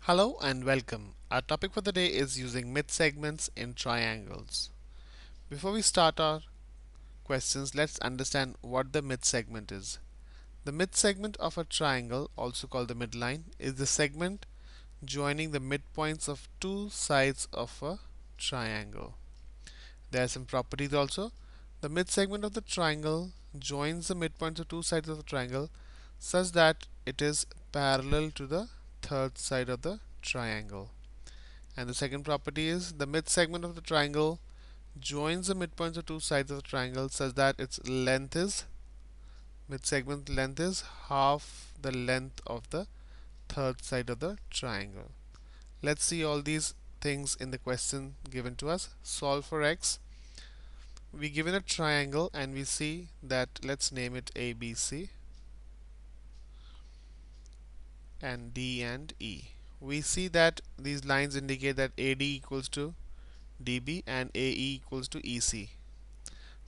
Hello and welcome. Our topic for the day is using mid-segments in triangles. Before we start our questions, let's understand what the mid-segment is. The mid-segment of a triangle, also called the midline, is the segment joining the midpoints of two sides of a triangle. There are some properties also. The mid-segment of the triangle joins the midpoints of two sides of the triangle such that it is parallel to the third side of the triangle. And the second property is the mid-segment of the triangle joins the midpoints of two sides of the triangle such that its length is mid-segment length is half the length of the third side of the triangle. Let's see all these things in the question given to us. Solve for x. We given a triangle and we see that let's name it ABC and D and E. We see that these lines indicate that AD equals to DB and AE equals to EC.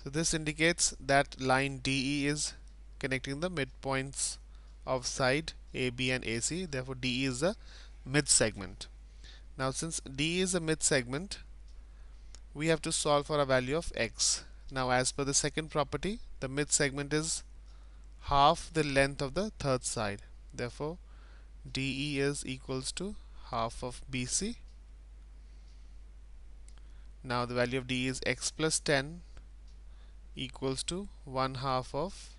So this indicates that line DE is connecting the midpoints of side AB and AC. Therefore, DE is the mid segment. Now, since DE is a mid segment, we have to solve for a value of x. Now, as per the second property, the mid segment is half the length of the third side. Therefore, DE is equals to half of BC. Now, the value of DE is x plus 10 equals to 1 half of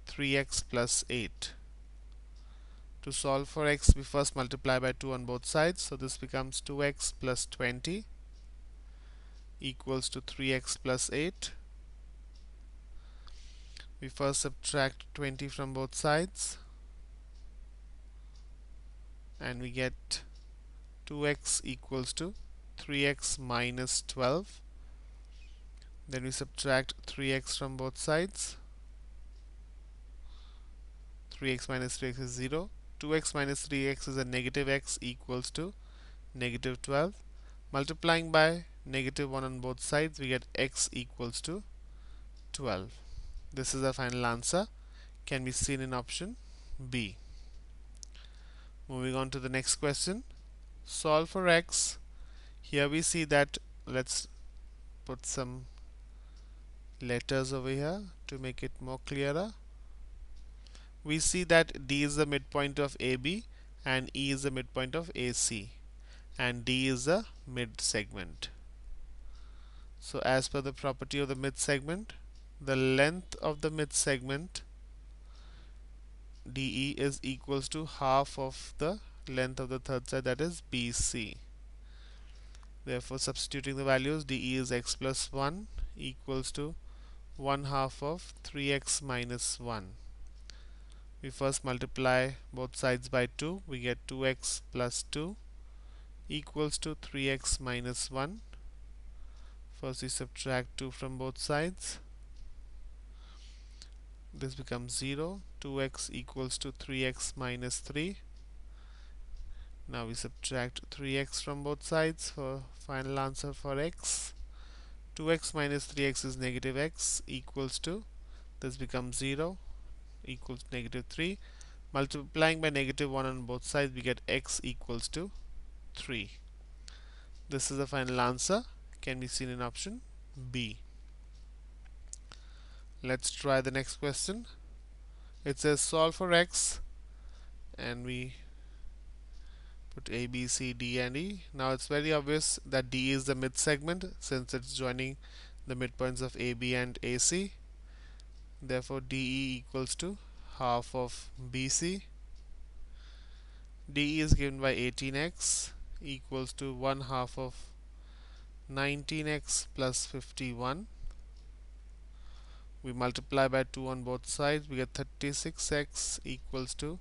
3x plus 8. To solve for x, we first multiply by 2 on both sides. So this becomes 2x plus 20 equals to 3x plus 8. We first subtract 20 from both sides and we get 2x equals to 3x minus 12. Then we subtract 3x from both sides. 3x minus 3x is 0. 2x minus 3x is a negative x equals to negative 12. Multiplying by negative 1 on both sides, we get x equals to 12. This is our final answer. Can be seen in option B. Moving on to the next question. Solve for x. Here we see that, let's put some letters over here to make it more clearer. We see that D is the midpoint of AB and E is the midpoint of AC and D is the mid segment. So as per the property of the mid segment, the length of the mid segment DE is equals to half of the length of the third side, that is BC. Therefore, substituting the values, DE is x plus 1 equals to 1 half of 3x minus 1. We first multiply both sides by 2. We get 2x plus 2 equals to 3x minus 1. First we subtract 2 from both sides. This becomes 0. 2x equals to 3x minus 3. Now we subtract 3x from both sides for final answer for x. 2x minus 3x is negative x equals to, this becomes 0 equals negative 3. Multiplying by negative 1 on both sides, we get x equals to 3. This is the final answer. Can be seen in option B. Let's try the next question. It says solve for x and we put A, B, C, D and E. Now it's very obvious that D is the mid segment since it's joining the midpoints of AB and AC. Therefore DE equals to half of BC. DE is given by 18x equals to 1 half of 19x plus 51. We multiply by 2 on both sides, we get 36x equals to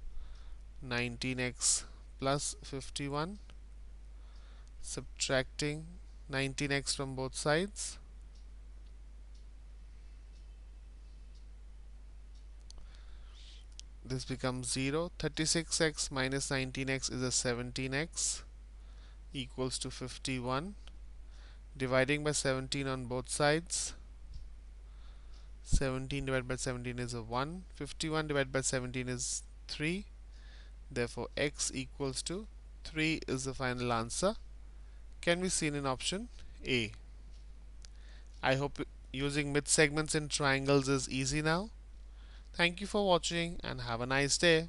19x plus 51. Subtracting 19x from both sides, this becomes 0. 36x minus 19x is a 17x equals to 51. Dividing by 17 on both sides, 17 divided by 17 is a 1. 51 divided by 17 is 3. Therefore x equals to 3 is the final answer, can be seen in option A. I hope using mid segments in triangles is easy now. Thank you for watching and have a nice day.